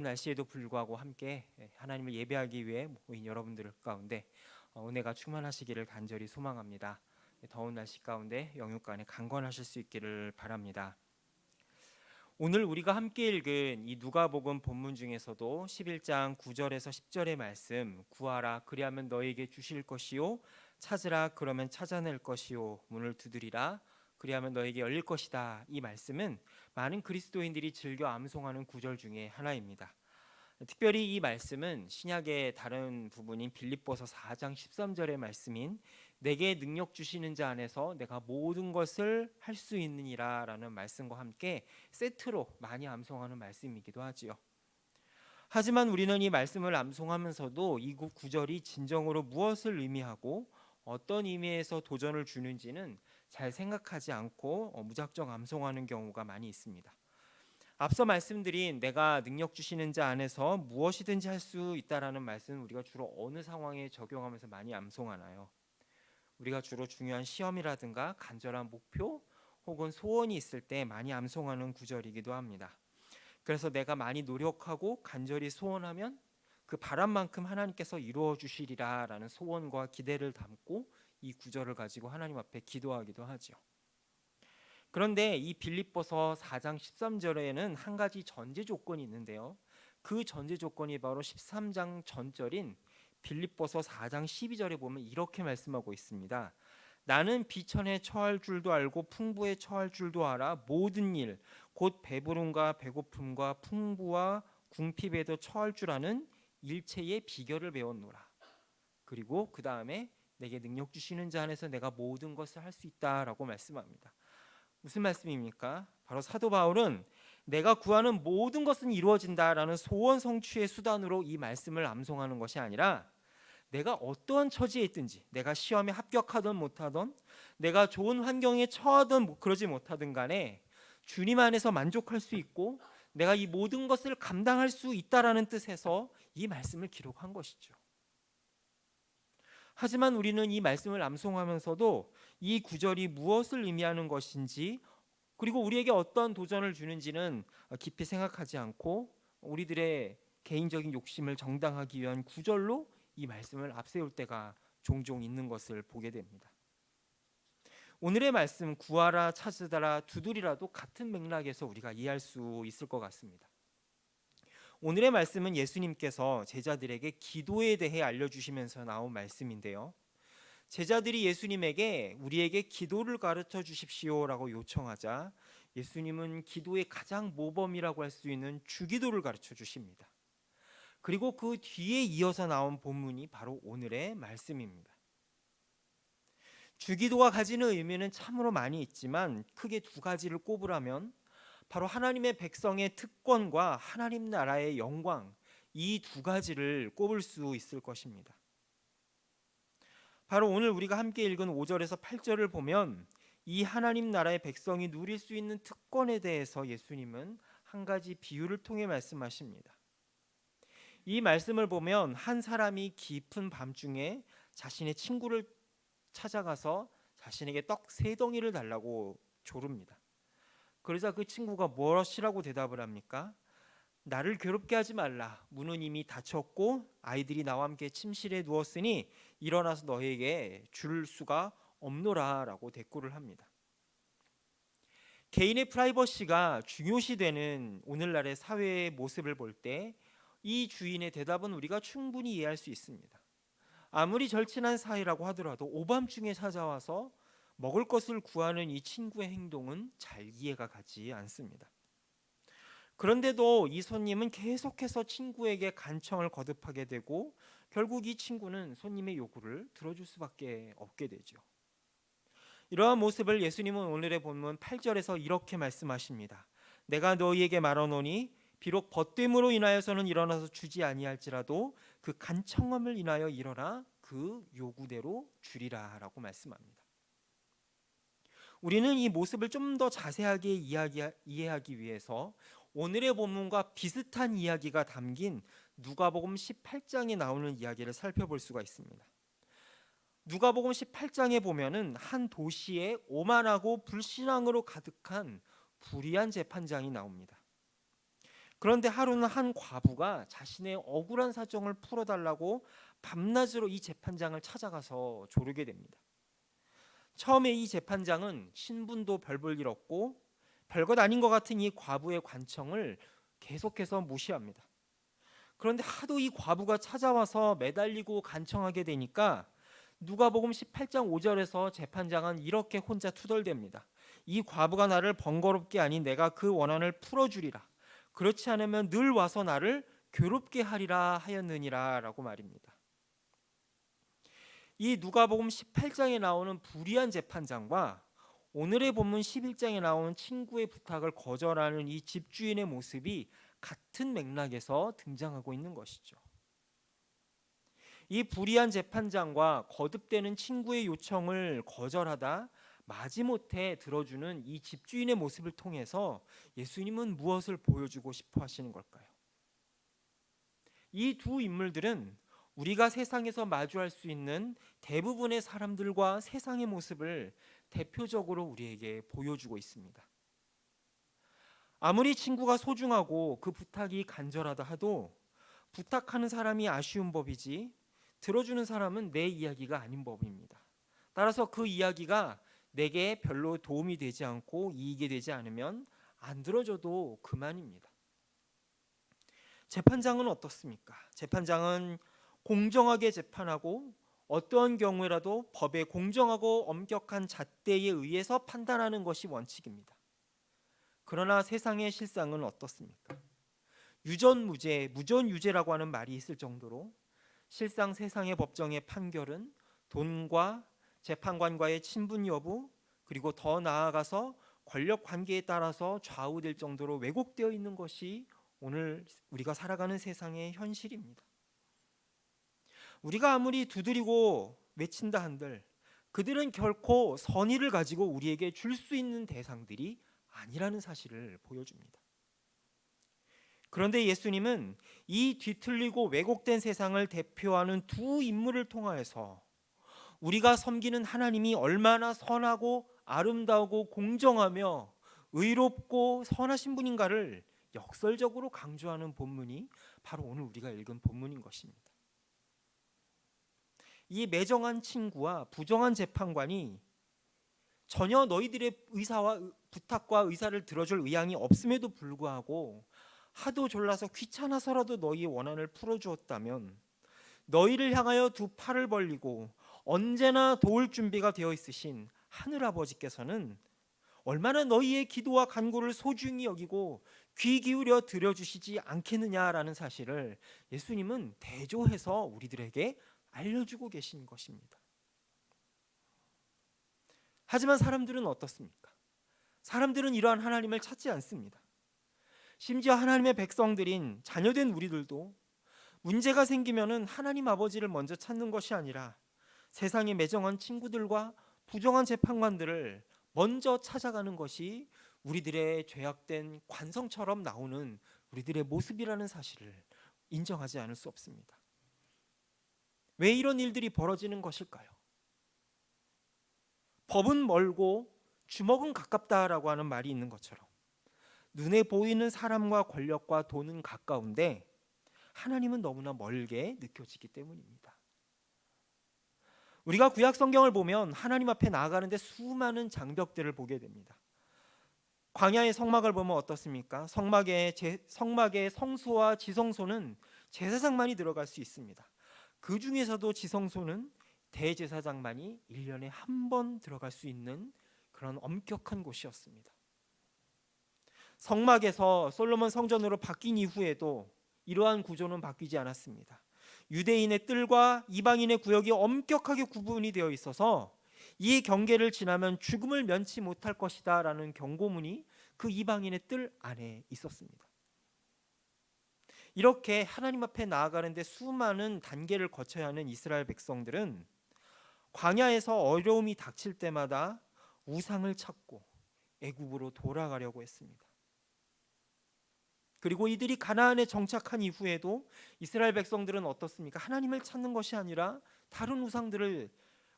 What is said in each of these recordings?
날씨에도 불구하고 함께 하나님을 예배하기 위해 모인 여러분들 가운데 은혜가 충만하시기를 간절히 소망합니다. 더운 날씨 가운데 영육간에 강건하실 수 있기를 바랍니다. 오늘 우리가 함께 읽은 이 누가복음 본문 중에서도 11장 9절에서 10절의 말씀, 구하라 그리하면 너에게 주실 것이요, 찾으라 그러면 찾아낼 것이요, 문을 두드리라 그리하면 너에게 열릴 것이다. 이 말씀은 많은 그리스도인들이 즐겨 암송하는 구절 중에 하나입니다. 특별히 이 말씀은 신약의 다른 부분인 빌립보서 4장 13절의 말씀인 내게 능력 주시는 자 안에서 내가 모든 것을 할 수 있느니라 라는 말씀과 함께 세트로 많이 암송하는 말씀이기도 하지요. 하지만 우리는 이 말씀을 암송하면서도 이 구절이 진정으로 무엇을 의미하고 어떤 의미에서 도전을 주는지는 잘 생각하지 않고 무작정 암송하는 경우가 많이 있습니다. 앞서 말씀드린 내가 능력 주시는 자 안에서 무엇이든지 할 수 있다라는 말씀은 우리가 주로 어느 상황에 적용하면서 많이 암송하나요? 우리가 주로 중요한 시험이라든가 간절한 목표 혹은 소원이 있을 때 많이 암송하는 구절이기도 합니다. 그래서 내가 많이 노력하고 간절히 소원하면 그 바람만큼 하나님께서 이루어 주시리라라는 소원과 기대를 담고 이 구절을 가지고 하나님 앞에 기도하기도 하죠. 그런데 이 빌립보서 4장 13절에는 한 가지 전제 조건이 있는데요. 그 전제 조건이 바로 13장 전절인 빌립보서 4장 12절에 보면 이렇게 말씀하고 있습니다. 나는 비천에 처할 줄도 알고 풍부에 처할 줄도 알아 모든 일 곧 배부름과 배고픔과 풍부와 궁핍에도 처할 줄 아는 일체의 비결을 배웠노라. 그리고 그 다음에 내게 능력 주시는 자 안에서 내가 모든 것을 할 수 있다라고 말씀합니다. 무슨 말씀입니까? 바로 사도 바울은 내가 구하는 모든 것은 이루어진다라는 소원 성취의 수단으로 이 말씀을 암송하는 것이 아니라 내가 어떠한 처지에 있든지, 내가 시험에 합격하든 못하든, 내가 좋은 환경에 처하든 그러지 못하든 간에 주님 안에서 만족할 수 있고 내가 이 모든 것을 감당할 수 있다라는 뜻에서 이 말씀을 기록한 것이죠. 하지만 우리는 이 말씀을 암송하면서도 이 구절이 무엇을 의미하는 것인지, 그리고 우리에게 어떤 도전을 주는지는 깊이 생각하지 않고 우리들의 개인적인 욕심을 정당하기 위한 구절로 이 말씀을 앞세울 때가 종종 있는 것을 보게 됩니다. 오늘의 말씀 구하라 찾으라 두드리라도 같은 맥락에서 우리가 이해할 수 있을 것 같습니다. 오늘의 말씀은 예수님께서 제자들에게 기도에 대해 알려주시면서 나온 말씀인데요. 제자들이 예수님에게 우리에게 기도를 가르쳐 주십시오라고 요청하자 예수님은 기도의 가장 모범이라고 할 수 있는 주기도를 가르쳐 주십니다. 그리고 그 뒤에 이어서 나온 본문이 바로 오늘의 말씀입니다. 주기도가 가지는 의미는 참으로 많이 있지만 크게 두 가지를 꼽으라면 바로 하나님의 백성의 특권과 하나님 나라의 영광, 이 두 가지를 꼽을 수 있을 것입니다. 바로 오늘 우리가 함께 읽은 5절에서 8절을 보면 이 하나님 나라의 백성이 누릴 수 있는 특권에 대해서 예수님은 한 가지 비유를 통해 말씀하십니다. 이 말씀을 보면 한 사람이 깊은 밤중에 자신의 친구를 찾아가서 자신에게 떡 3덩이를 달라고 조릅니다. 그러자 그 친구가 무엇이라고 대답을 합니까? 나를 괴롭게 하지 말라. 문은 이미 닫혔고 아이들이 나와 함께 침실에 누웠으니 일어나서 너에게 줄 수가 없노라 라고 대꾸를 합니다. 개인의 프라이버시가 중요시되는 오늘날의 사회의 모습을 볼 때 이 주인의 대답은 우리가 충분히 이해할 수 있습니다. 아무리 절친한 사이라고 하더라도 오밤중에 찾아와서 먹을 것을 구하는 이 친구의 행동은 잘 이해가 가지 않습니다. 그런데도 이 손님은 계속해서 친구에게 간청을 거듭하게 되고 결국 이 친구는 손님의 요구를 들어줄 수밖에 없게 되죠. 이러한 모습을 예수님은 오늘의 본문 8절에서 이렇게 말씀하십니다. 내가 너희에게 말하노니 비록 벗됨으로 인하여서는 일어나서 주지 아니할지라도 그 간청함을 인하여 일어나 그 요구대로 주리라 라고 말씀합니다. 우리는 이 모습을 좀 더 자세하게 이해하기 위해서 오늘의 본문과 비슷한 이야기가 담긴 누가복음 18장에 나오는 이야기를 살펴볼 수가 있습니다. 누가복음 18장에 보면은 한 도시에 오만하고 불신앙으로 가득한 불의한 재판장이 나옵니다. 그런데 하루는 한 과부가 자신의 억울한 사정을 풀어달라고 밤낮으로 이 재판장을 찾아가서 조르게 됩니다. 처음에 이 재판장은 신분도 별 볼 일 없고 별것 아닌 것 같은 이 과부의 관청을 계속해서 무시합니다. 그런데 하도 이 과부가 찾아와서 매달리고 간청하게 되니까 누가복음 18장 5절에서 재판장은 이렇게 혼자 투덜댑니다. 이 과부가 나를 번거롭게 하니 내가 그 원한을 풀어주리라. 그렇지 않으면 늘 와서 나를 괴롭게 하리라 하였느니라 라고 말입니다. 이 누가복음 18장에 나오는 불의한 재판장과 오늘의 본문 11장에 나오는 친구의 부탁을 거절하는 이 집주인의 모습이 같은 맥락에서 등장하고 있는 것이죠. 이 불의한 재판장과 거듭되는 친구의 요청을 거절하다 마지못해 들어주는 이 집주인의 모습을 통해서 예수님은 무엇을 보여주고 싶어 하시는 걸까요? 이 두 인물들은 우리가 세상에서 마주할 수 있는 대부분의 사람들과 세상의 모습을 대표적으로 우리에게 보여주고 있습니다. 아무리 친구가 소중하고 그 부탁이 간절하다 하도 부탁하는 사람이 아쉬운 법이지 들어주는 사람은 내 이야기가 아닌 법입니다. 따라서 그 이야기가 내게 별로 도움이 되지 않고 이익이 되지 않으면 안 들어줘도 그만입니다. 재판장은 어떻습니까? 재판장은 공정하게 재판하고 어떠한 경우라도 법의 공정하고 엄격한 잣대에 의해서 판단하는 것이 원칙입니다. 그러나 세상의 실상은 어떻습니까? 유전무죄, 무전유죄라고 하는 말이 있을 정도로 실상 세상의 법정의 판결은 돈과 재판관과의 친분 여부, 그리고 더 나아가서 권력 관계에 따라서 좌우될 정도로 왜곡되어 있는 것이 오늘 우리가 살아가는 세상의 현실입니다. 우리가 아무리 두드리고 외친다 한들 그들은 결코 선의를 가지고 우리에게 줄 수 있는 대상들이 아니라는 사실을 보여줍니다. 그런데 예수님은 이 뒤틀리고 왜곡된 세상을 대표하는 두 인물을 통하여서 우리가 섬기는 하나님이 얼마나 선하고 아름다우고 공정하며 의롭고 선하신 분인가를 역설적으로 강조하는 본문이 바로 오늘 우리가 읽은 본문인 것입니다. 이 매정한 친구와 부정한 재판관이 전혀 너희들의 의사와 부탁과 의사를 들어줄 의향이 없음에도 불구하고 하도 졸라서 귀찮아서라도 너희의 원한을 풀어주었다면 너희를 향하여 두 팔을 벌리고 언제나 도울 준비가 되어 있으신 하늘아버지께서는 얼마나 너희의 기도와 간구를 소중히 여기고 귀 기울여 들여주시지 않겠느냐라는 사실을 예수님은 대조해서 우리들에게 알려주고 계신 것입니다. 하지만 사람들은 어떻습니까? 사람들은 이러한 하나님을 찾지 않습니다. 심지어 하나님의 백성들인 자녀된 우리들도 문제가 생기면은 하나님 아버지를 먼저 찾는 것이 아니라 세상의 매정한 친구들과 부정한 재판관들을 먼저 찾아가는 것이 우리들의 죄악된 관성처럼 나오는 우리들의 모습이라는 사실을 인정하지 않을 수 없습니다. 왜 이런 일들이 벌어지는 것일까요? 법은 멀고 주먹은 가깝다라고 하는 말이 있는 것처럼 눈에 보이는 사람과 권력과 돈은 가까운데 하나님은 너무나 멀게 느껴지기 때문입니다. 우리가 구약 성경을 보면 하나님 앞에 나아가는데 수많은 장벽들을 보게 됩니다. 광야의 성막을 보면 어떻습니까? 성막의 성소와 지성소는 제사장만이 들어갈 수 있습니다. 그 중에서도 지성소는 대제사장만이 1년에 한 번 들어갈 수 있는 그런 엄격한 곳이었습니다. 성막에서 솔로몬 성전으로 바뀐 이후에도 이러한 구조는 바뀌지 않았습니다. 유대인의 뜰과 이방인의 구역이 엄격하게 구분이 되어 있어서 이 경계를 지나면 죽음을 면치 못할 것이다 라는 경고문이 그 이방인의 뜰 안에 있었습니다. 이렇게 하나님 앞에 나아가는데 수많은 단계를 거쳐야 하는 이스라엘 백성들은 광야에서 어려움이 닥칠 때마다 우상을 찾고 애굽으로 돌아가려고 했습니다. 그리고 이들이 가나안에 정착한 이후에도 이스라엘 백성들은 어떻습니까? 하나님을 찾는 것이 아니라 다른 우상들을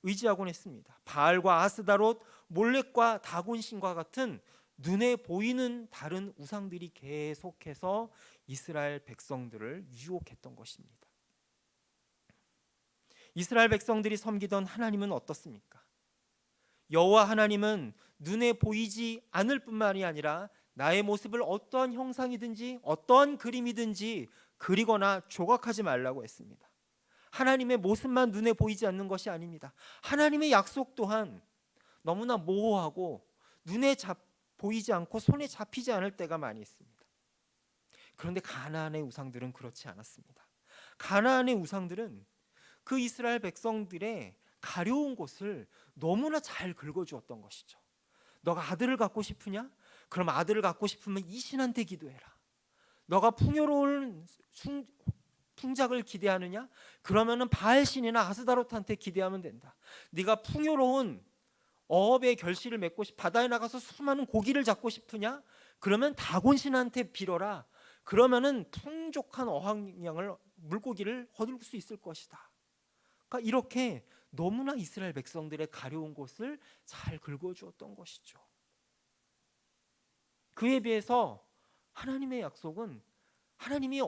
의지하곤 했습니다. 바알과 아스다롯, 몰렉과 다곤신과 같은 눈에 보이는 다른 우상들이 계속해서 이스라엘 백성들을 유혹했던 것입니다. 이스라엘 백성들이 섬기던 하나님은 어떻습니까? 여호와 하나님은 눈에 보이지 않을 뿐만이 아니라 나의 모습을 어떠한 형상이든지 어떠한 그림이든지 그리거나 조각하지 말라고 했습니다. 하나님의 모습만 눈에 보이지 않는 것이 아닙니다. 하나님의 약속 또한 너무나 모호하고 눈에 보이지 않고 손에 잡히지 않을 때가 많이 있습니다. 그런데 가나안의 우상들은 그렇지 않았습니다. 가나안의 우상들은 그 이스라엘 백성들의 가려운 곳을 너무나 잘 긁어주었던 것이죠. 너가 아들을 갖고 싶으냐? 그럼 아들을 갖고 싶으면 이 신한테 기도해라. 너가 풍요로운 풍작을 기대하느냐? 그러면은 바알 신이나 아스다롯한테 기대하면 된다. 네가 풍요로운 어업의 결실을 맺고 바다에 나가서 수많은 고기를 잡고 싶으냐? 그러면 다곤 신한테 빌어라. 그러면은 풍족한 어항량을 물고기를 거둘 수 있을 것이다. 그러니까 이렇게 너무나 이스라엘 백성들의 가려운 곳을 잘 긁어주었던 것이죠. 그에 비해서 하나님의 약속은 하나님이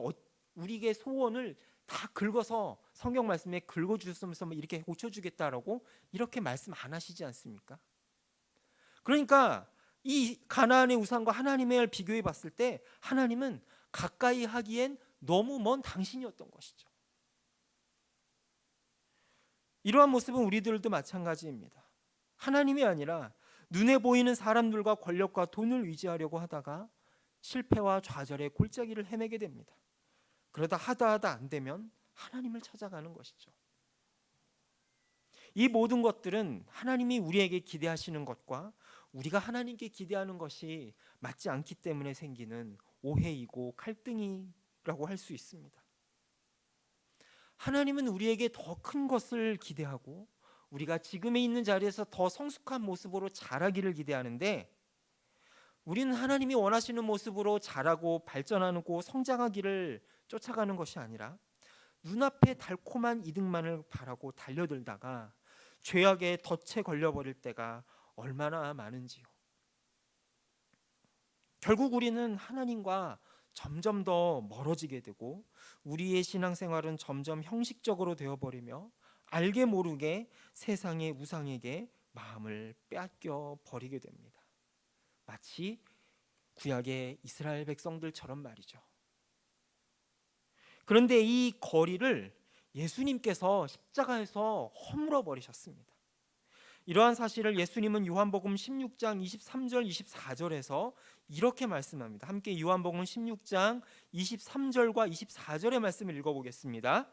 우리에게 소원을 다 긁어서 성경 말씀에 긁어주셨으면서 이렇게 고쳐주겠다라고 이렇게 말씀 안 하시지 않습니까? 그러니까 이 가나안의 우상과 하나님을 비교해 봤을 때 하나님은 가까이 하기엔 너무 먼 당신이었던 것이죠. 이러한 모습은 우리들도 마찬가지입니다. 하나님이 아니라 눈에 보이는 사람들과 권력과 돈을 의지하려고 하다가 실패와 좌절의 골짜기를 헤매게 됩니다. 그러다 하다 안 되면 하나님을 찾아가는 것이죠. 이 모든 것들은 하나님이 우리에게 기대하시는 것과 우리가 하나님께 기대하는 것이 맞지 않기 때문에 생기는 오해이고 갈등이라고 할 수 있습니다. 하나님은 우리에게 더 큰 것을 기대하고 우리가 지금에 있는 자리에서 더 성숙한 모습으로 자라기를 기대하는데 우리는 하나님이 원하시는 모습으로 자라고 발전하고 성장하기를 쫓아가는 것이 아니라 눈앞에 달콤한 이득만을 바라고 달려들다가 죄악에 덫에 걸려버릴 때가 얼마나 많은지요. 결국 우리는 하나님과 점점 더 멀어지게 되고 우리의 신앙생활은 점점 형식적으로 되어버리며 알게 모르게 세상의 우상에게 마음을 빼앗겨 버리게 됩니다. 마치 구약의 이스라엘 백성들처럼 말이죠. 그런데 이 거리를 예수님께서 십자가에서 허물어 버리셨습니다. 이러한 사실을 예수님은 요한복음 16장 23절 24절에서 이렇게 말씀합니다. 함께 요한복음 16장 23절과 24절의 말씀을 읽어보겠습니다.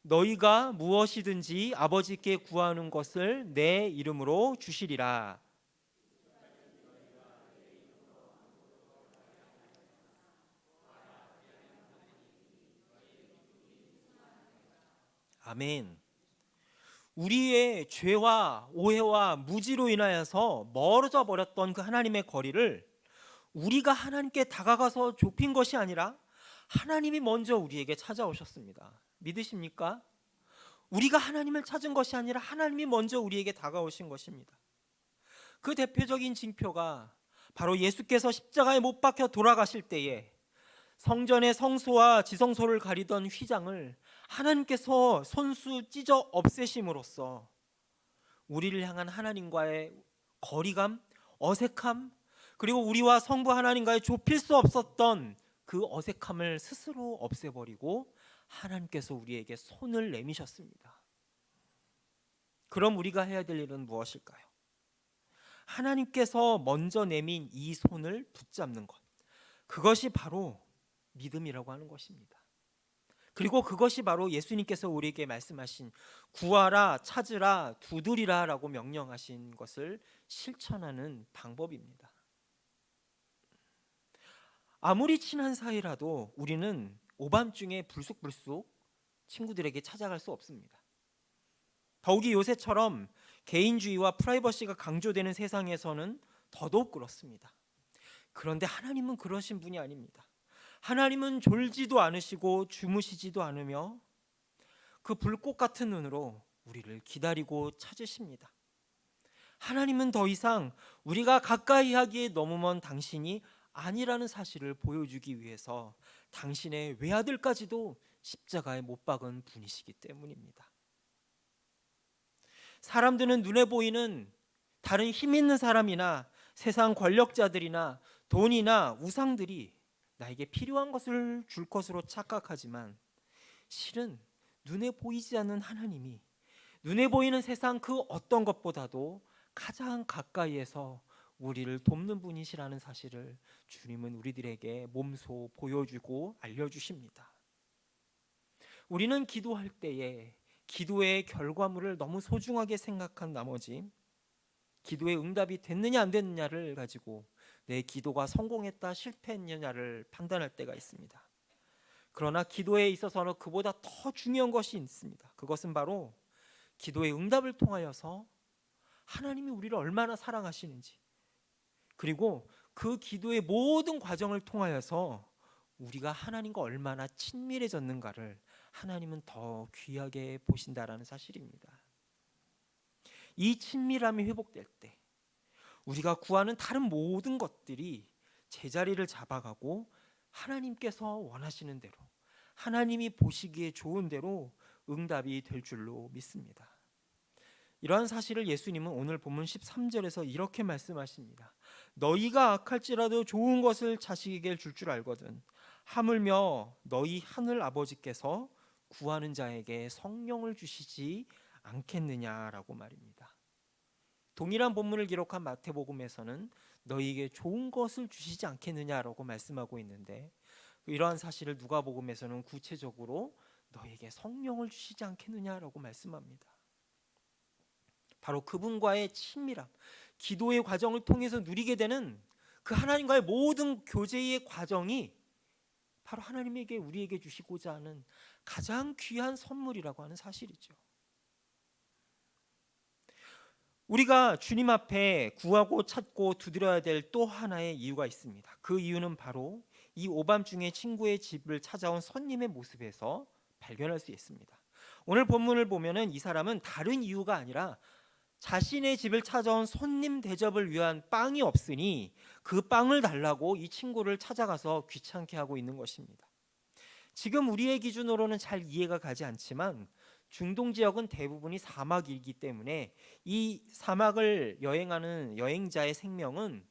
너희가 무엇이든지 아버지께 구하는 것을 내 이름으로 주시리라. 아멘. 우리의 죄와 오해와 무지로 인하여서 멀어져 버렸던 그 하나님의 거리를 우리가 하나님께 다가가서 좁힌 것이 아니라 하나님이 먼저 우리에게 찾아오셨습니다. 믿으십니까? 우리가 하나님을 찾은 것이 아니라 하나님이 먼저 우리에게 다가오신 것입니다. 그 대표적인 징표가 바로 예수께서 십자가에 못 박혀 돌아가실 때에 성전의 성소와 지성소를 가리던 휘장을 하나님께서 손수 찢어 없애심으로써 우리를 향한 하나님과의 거리감, 어색함, 그리고 우리와 성부 하나님과의 좁힐 수 없었던 그 어색함을 스스로 없애버리고 하나님께서 우리에게 손을 내미셨습니다. 그럼 우리가 해야 될 일은 무엇일까요? 하나님께서 먼저 내민 이 손을 붙잡는 것, 그것이 바로 믿음이라고 하는 것입니다. 그리고 그것이 바로 예수님께서 우리에게 말씀하신 구하라, 찾으라, 두드리라 라고 명령하신 것을 실천하는 방법입니다. 아무리 친한 사이라도 우리는 오밤중에 불쑥불쑥 친구들에게 찾아갈 수 없습니다. 더욱이 요새처럼 개인주의와 프라이버시가 강조되는 세상에서는 더더욱 그렇습니다. 그런데 하나님은 그러신 분이 아닙니다. 하나님은 졸지도 않으시고 주무시지도 않으며 그 불꽃 같은 눈으로 우리를 기다리고 찾으십니다. 하나님은 더 이상 우리가 가까이 하기에 너무 먼 당신이 아니라는 사실을 보여주기 위해서 당신의 외아들까지도 십자가에 못 박은 분이시기 때문입니다. 사람들은 눈에 보이는 다른 힘 있는 사람이나 세상 권력자들이나 돈이나 우상들이 나에게 필요한 것을 줄 것으로 착각하지만, 실은 눈에 보이지 않는 하나님이 눈에 보이는 세상 그 어떤 것보다도 가장 가까이에서 우리를 돕는 분이시라는 사실을 주님은 우리들에게 몸소 보여주고 알려주십니다. 우리는 기도할 때에 기도의 결과물을 너무 소중하게 생각한 나머지 기도의 응답이 됐느냐 안 됐느냐를 가지고 내 기도가 성공했다 실패했느냐를 판단할 때가 있습니다. 그러나 기도에 있어서는 그보다 더 중요한 것이 있습니다. 그것은 바로 기도의 응답을 통하여서 하나님이 우리를 얼마나 사랑하시는지, 그리고 그 기도의 모든 과정을 통하여서 우리가 하나님과 얼마나 친밀해졌는가를 하나님은 더 귀하게 보신다라는 사실입니다. 이 친밀함이 회복될 때 우리가 구하는 다른 모든 것들이 제자리를 잡아가고 하나님께서 원하시는 대로, 하나님이 보시기에 좋은 대로 응답이 될 줄로 믿습니다. 이러한 사실을 예수님은 오늘 본문 13절에서 이렇게 말씀하십니다. 너희가 악할지라도 좋은 것을 자식에게 줄 줄 알거든 하물며 너희 하늘 아버지께서 구하는 자에게 성령을 주시지 않겠느냐라고 말입니다. 동일한 본문을 기록한 마태복음에서는 너희에게 좋은 것을 주시지 않겠느냐라고 말씀하고 있는데, 이러한 사실을 누가복음에서는 구체적으로 너희에게 성령을 주시지 않겠느냐라고 말씀합니다. 바로 그분과의 친밀함, 기도의 과정을 통해서 누리게 되는 그 하나님과의 모든 교제의 과정이 바로 하나님에게 우리에게 주시고자 하는 가장 귀한 선물이라고 하는 사실이죠. 우리가 주님 앞에 구하고 찾고 두드려야 될 또 하나의 이유가 있습니다. 그 이유는 바로 이 오밤중에 친구의 집을 찾아온 손님의 모습에서 발견할 수 있습니다. 오늘 본문을 보면은 이 사람은 다른 이유가 아니라 자신의 집을 찾아온 손님 대접을 위한 빵이 없으니 그 빵을 달라고 이 친구를 찾아가서 귀찮게 하고 있는 것입니다. 지금 우리의 기준으로는 잘 이해가 가지 않지만 중동 지역은 대부분이 사막이기 때문에 이 사막을 여행하는 여행자의 생명은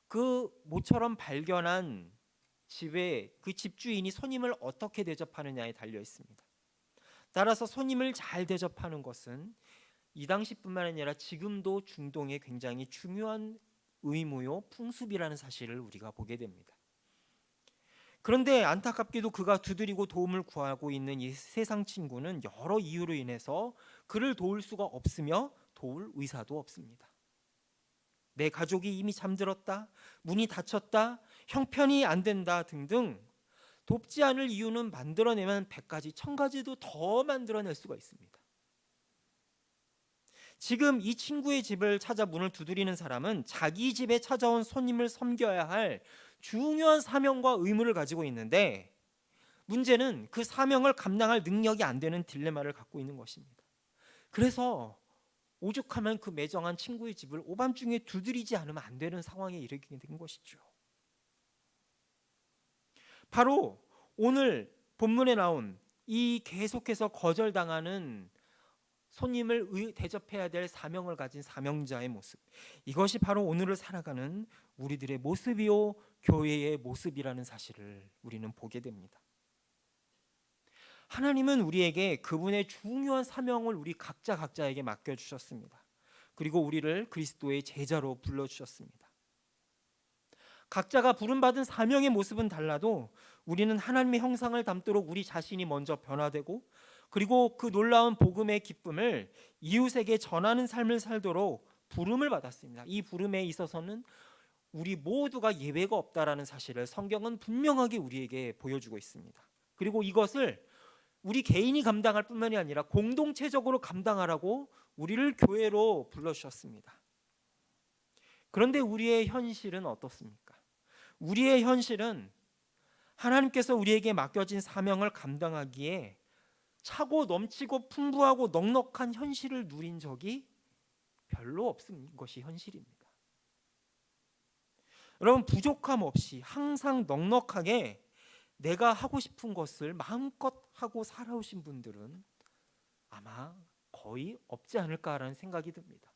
그 모처럼 발견한 집에 그 집주인이 손님을 어떻게 대접하느냐에 달려 있습니다. 따라서 손님을 잘 대접하는 것은 이 당시뿐만 아니라 지금도 중동의 굉장히 중요한 의무요 풍습이라는 사실을 우리가 보게 됩니다. 그런데 안타깝게도 그가 두드리고 도움을 구하고 있는 이 세상 친구는 여러 이유로 인해서 그를 도울 수가 없으며 도울 의사도 없습니다. 내 가족이 이미 잠들었다, 문이 닫혔다, 형편이 안 된다 등등 돕지 않을 이유는 만들어내면 100가지, 1000가지도 더 만들어낼 수가 있습니다. 지금 이 친구의 집을 찾아 문을 두드리는 사람은 자기 집에 찾아온 손님을 섬겨야 할 중요한 사명과 의무를 가지고 있는데, 문제는 그 사명을 감당할 능력이 안 되는 딜레마를 갖고 있는 것입니다. 그래서 오죽하면 그 매정한 친구의 집을 오밤중에 두드리지 않으면 안 되는 상황에 이르게 된 것이죠. 바로 오늘 본문에 나온 이 계속해서 거절당하는 손님을 대접해야 될 사명을 가진 사명자의 모습, 이것이 바로 오늘을 살아가는 우리들의 모습이요 교회의 모습이라는 사실을 우리는 보게 됩니다. 하나님은 우리에게 그분의 중요한 사명을 우리 각자에게 맡겨주셨습니다. 그리고 우리를 그리스도의 제자로 불러주셨습니다. 각자가 부름받은 사명의 모습은 달라도 우리는 하나님의 형상을 담도록 우리 자신이 먼저 변화되고, 그리고 그 놀라운 복음의 기쁨을 이웃에게 전하는 삶을 살도록 부름을 받았습니다. 이 부름에 있어서는 우리 모두가 예외가 없다라는 사실을 성경은 분명하게 우리에게 보여주고 있습니다. 그리고 이것을 우리 개인이 감당할 뿐만이 아니라 공동체적으로 감당하라고 우리를 교회로 불러주셨습니다. 그런데 우리의 현실은 어떻습니까? 우리의 현실은 하나님께서 우리에게 맡겨진 사명을 감당하기에 차고 넘치고 풍부하고 넉넉한 현실을 누린 적이 별로 없는 것이 현실입니다. 여러분, 부족함 없이 항상 넉넉하게 내가 하고 싶은 것을 마음껏 하고 살아오신 분들은 아마 거의 없지 않을까라는 생각이 듭니다.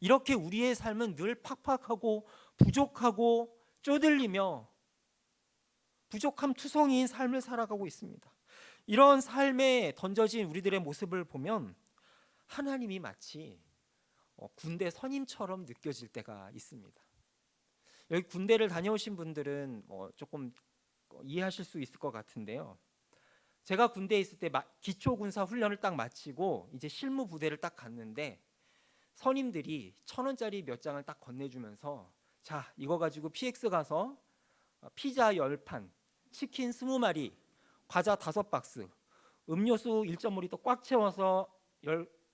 이렇게 우리의 삶은 늘 팍팍하고 부족하고 쪼들리며 부족함 투성이인 삶을 살아가고 있습니다. 이런 삶에 던져진 우리들의 모습을 보면 하나님이 마치 군대 선임처럼 느껴질 때가 있습니다. 여기 군대를 다녀오신 분들은 조금 이해하실 수 있을 것 같은데요. 제가 군대에 있을 때 기초군사 훈련을 딱 마치고 이제 실무 부대를 딱 갔는데 선임들이 1,000원짜리 몇 장을 딱 건네주면서 자, 이거 가지고 PX 가서 피자 10판, 치킨 20마리, 과자 5박스, 음료수 1.5리터 꽉 채워서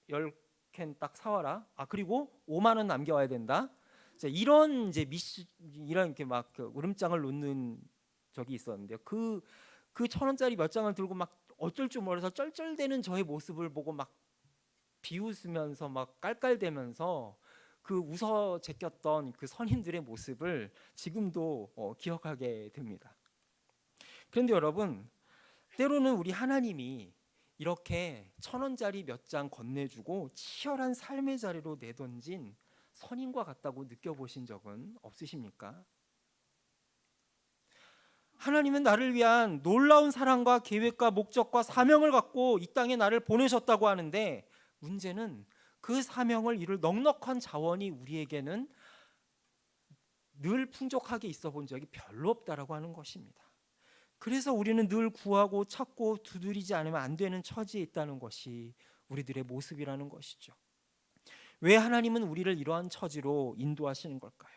10캔 딱 사와라. 그리고 5만 원 남겨와야 된다. 이런 이제 이런 이렇게 막 울음장을 놓는 적이 있었는데요. 그 1,000원짜리 몇 장을 들고 막 어쩔 줄 몰라서 쩔쩔대는 저의 모습을 보고 막 비웃으면서 막 깔깔대면서 그 웃어 제꼈던 그 선임들의 모습을 지금도 기억하게 됩니다. 그런데 여러분, 때로는 우리 하나님이 이렇게 1,000원짜리 몇 장 건네주고 치열한 삶의 자리로 내던진 선임과 같다고 느껴보신 적은 없으십니까? 하나님은 나를 위한 놀라운 사랑과 계획과 목적과 사명을 갖고 이 땅에 나를 보내셨다고 하는데, 문제는 그 사명을 이룰 넉넉한 자원이 우리에게는 늘 풍족하게 있어 본 적이 별로 없다라고 하는 것입니다. 그래서 우리는 늘 구하고 찾고 두드리지 않으면 안 되는 처지에 있다는 것이 우리들의 모습이라는 것이죠. 왜 하나님은 우리를 이러한 처지로 인도하시는 걸까요?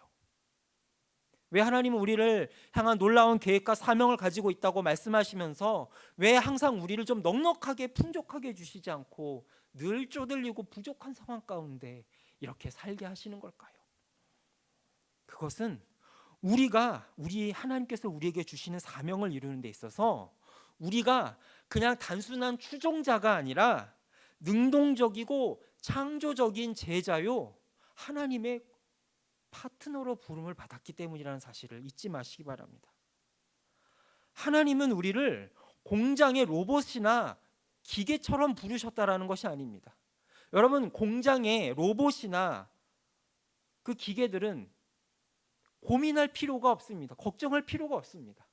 왜 하나님은 우리를 향한 놀라운 계획과 사명을 가지고 있다고 말씀하시면서 왜 항상 우리를 좀 넉넉하게 풍족하게 해주시지 않고 늘 쪼들리고 부족한 상황 가운데 이렇게 살게 하시는 걸까요? 그것은 우리 하나님께서 우리에게 주시는 사명을 이루는 데 있어서 우리가 그냥 단순한 추종자가 아니라 능동적이고 창조적인 제자요, 하나님의 파트너로 부름을 받았기 때문이라는 사실을 잊지 마시기 바랍니다. 하나님은 우리를 공장의 로봇이나 기계처럼 부르셨다라는 것이 아닙니다. 여러분, 공장의 로봇이나 그 기계들은 고민할 필요가 없습니다. 걱정할 필요가 없습니다.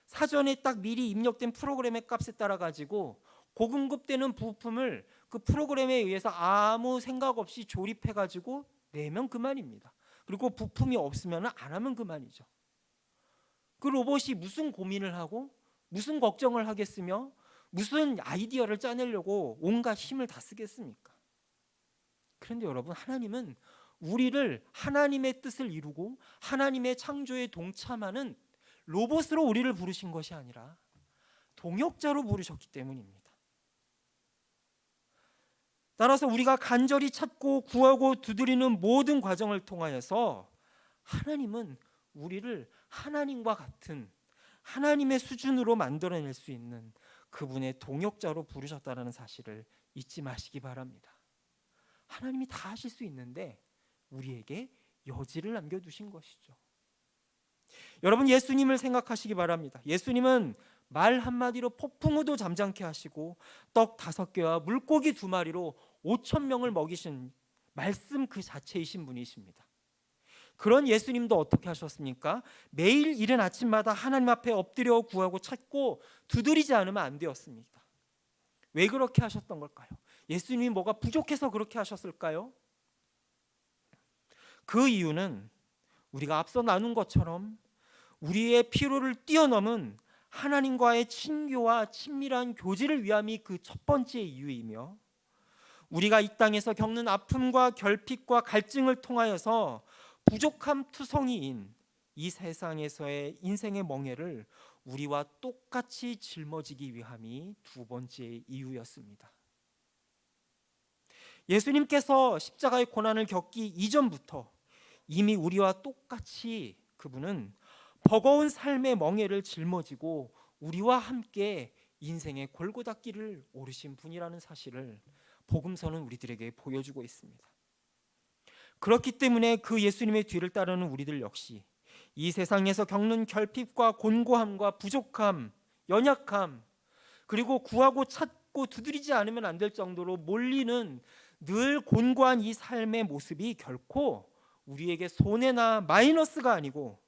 사전에 딱 미리 입력된 프로그램의 값에 따라 가지고 고급되는 부품을 그 프로그램에 의해서 아무 생각 없이 조립해 가지고 내면 그만입니다. 그리고 부품이 없으면 안 하면 그만이죠. 그 로봇이 무슨 고민을 하고 무슨 걱정을 하겠으며 무슨 아이디어를 짜내려고 온갖 힘을 다 쓰겠습니까? 그런데 여러분, 하나님은 우리를 하나님의 뜻을 이루고 하나님의 창조에 동참하는 로봇으로 우리를 부르신 것이 아니라 동역자로 부르셨기 때문입니다. 따라서 우리가 간절히 찾고 구하고 두드리는 모든 과정을 통하여서 하나님은 우리를 하나님과 같은 하나님의 수준으로 만들어낼 수 있는 그분의 동역자로 부르셨다는 사실을 잊지 마시기 바랍니다. 하나님이 다 하실 수 있는데 우리에게 여지를 남겨두신 것이죠. 여러분, 예수님을 생각하시기 바랍니다. 예수님은 말 한마디로 폭풍우도 잠잠케 하시고 떡 5개와 물고기 2마리로 5,000명을 먹이신 말씀 그 자체이신 분이십니다. 그런 예수님도 어떻게 하셨습니까? 매일 이른 아침마다 하나님 앞에 엎드려 구하고 찾고 두드리지 않으면 안 되었습니다. 왜 그렇게 하셨던 걸까요? 예수님이 뭐가 부족해서 그렇게 하셨을까요? 그 이유는 우리가 앞서 나눈 것처럼 우리의 필요를 뛰어넘은 하나님과의 친교와 친밀한 교제를 위함이 그 첫 번째 이유이며, 우리가 이 땅에서 겪는 아픔과 결핍과 갈증을 통하여서 부족함 투성이인 이 세상에서의 인생의 멍에를 우리와 똑같이 짊어지기 위함이 두 번째 이유였습니다. 예수님께서 십자가의 고난을 겪기 이전부터 이미 우리와 똑같이 그분은 버거운 삶의 멍에를 짊어지고 우리와 함께 인생의 골고다길을 오르신 분이라는 사실을 복음서는 우리들에게 보여주고 있습니다. 그렇기 때문에 그 예수님의 뒤를 따르는 우리들 역시 이 세상에서 겪는 결핍과 곤고함과 부족함, 연약함, 그리고 구하고 찾고 두드리지 않으면 안 될 정도로 몰리는 늘 곤고한 이 삶의 모습이 결코 우리에게 손해나 마이너스가 아니고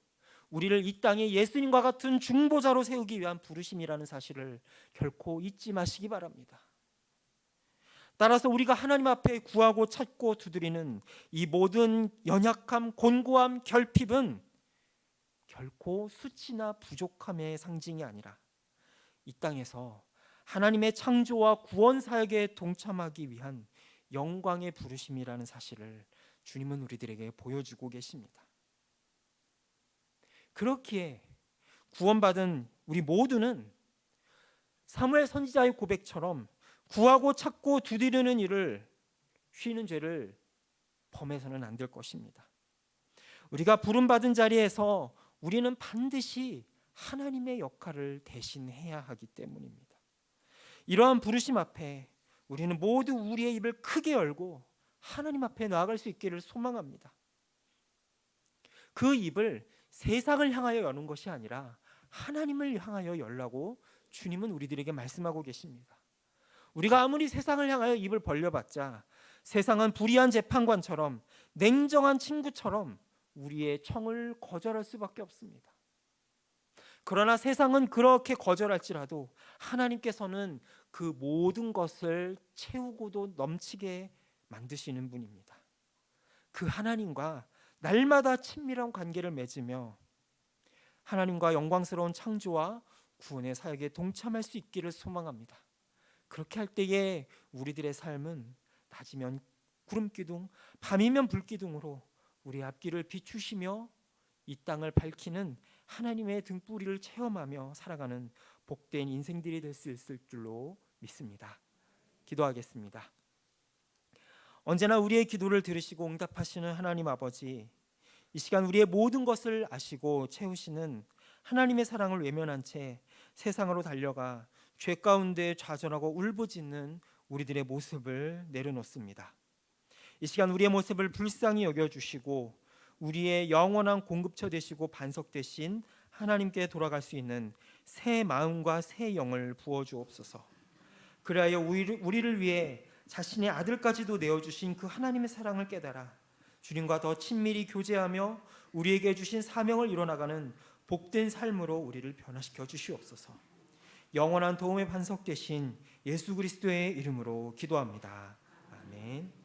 우리를 이 땅에 예수님과 같은 중보자로 세우기 위한 부르심이라는 사실을 결코 잊지 마시기 바랍니다. 따라서 우리가 하나님 앞에 구하고 찾고 두드리는 이 모든 연약함, 곤고함, 결핍은 결코 수치나 부족함의 상징이 아니라 이 땅에서 하나님의 창조와 구원 사역에 동참하기 위한 영광의 부르심이라는 사실을 주님은 우리들에게 보여주고 계십니다. 그렇기에 구원받은 우리 모두는 사무엘 선지자의 고백처럼 구하고 찾고 두드리는 일을 쉬는 죄를 범해서는 안 될 것입니다. 우리가 부름받은 자리에서 우리는 반드시 하나님의 역할을 대신해야 하기 때문입니다. 이러한 부르심 앞에 우리는 모두 우리의 입을 크게 열고 하나님 앞에 나아갈 수 있기를 소망합니다. 그 입을 세상을 향하여 여는 것이 아니라 하나님을 향하여 열라고 주님은 우리들에게 말씀하고 계십니다. 우리가 아무리 세상을 향하여 입을 벌려봤자 세상은 불의한 재판관처럼 냉정한 친구처럼 우리의 청을 거절할 수밖에 없습니다. 그러나 세상은 그렇게 거절할지라도 하나님께서는 그 모든 것을 채우고도 넘치게 만드시는 분입니다. 그 하나님과 날마다 친밀한 관계를 맺으며 하나님과 영광스러운 창조와 구원의 사역에 동참할 수 있기를 소망합니다. 그렇게 할 때에 우리들의 삶은 낮이면 구름기둥, 밤이면 불기둥으로 우리 앞길을 비추시며 이 땅을 밝히는 하나님의 등불이를 체험하며 살아가는 복된 인생들이 될 수 있을 줄로 믿습니다. 기도하겠습니다. 언제나 우리의 기도를 들으시고 응답하시는 하나님 아버지, 이 시간 우리의 모든 것을 아시고 채우시는 하나님의 사랑을 외면한 채 세상으로 달려가 죄 가운데 좌절하고 울부짖는 우리들의 모습을 내려놓습니다. 이 시간 우리의 모습을 불쌍히 여겨주시고 우리의 영원한 공급처 되시고 반석 되신 하나님께 돌아갈 수 있는 새 마음과 새 영을 부어주옵소서. 그리하여 우리를 위해 자신의 아들까지도 내어주신 그 하나님의 사랑을 깨달아 주님과 더 친밀히 교제하며 우리에게 주신 사명을 이뤄나가는 복된 삶으로 우리를 변화시켜 주시옵소서. 영원한 도움의 반석 되신 예수 그리스도의 이름으로 기도합니다. 아멘.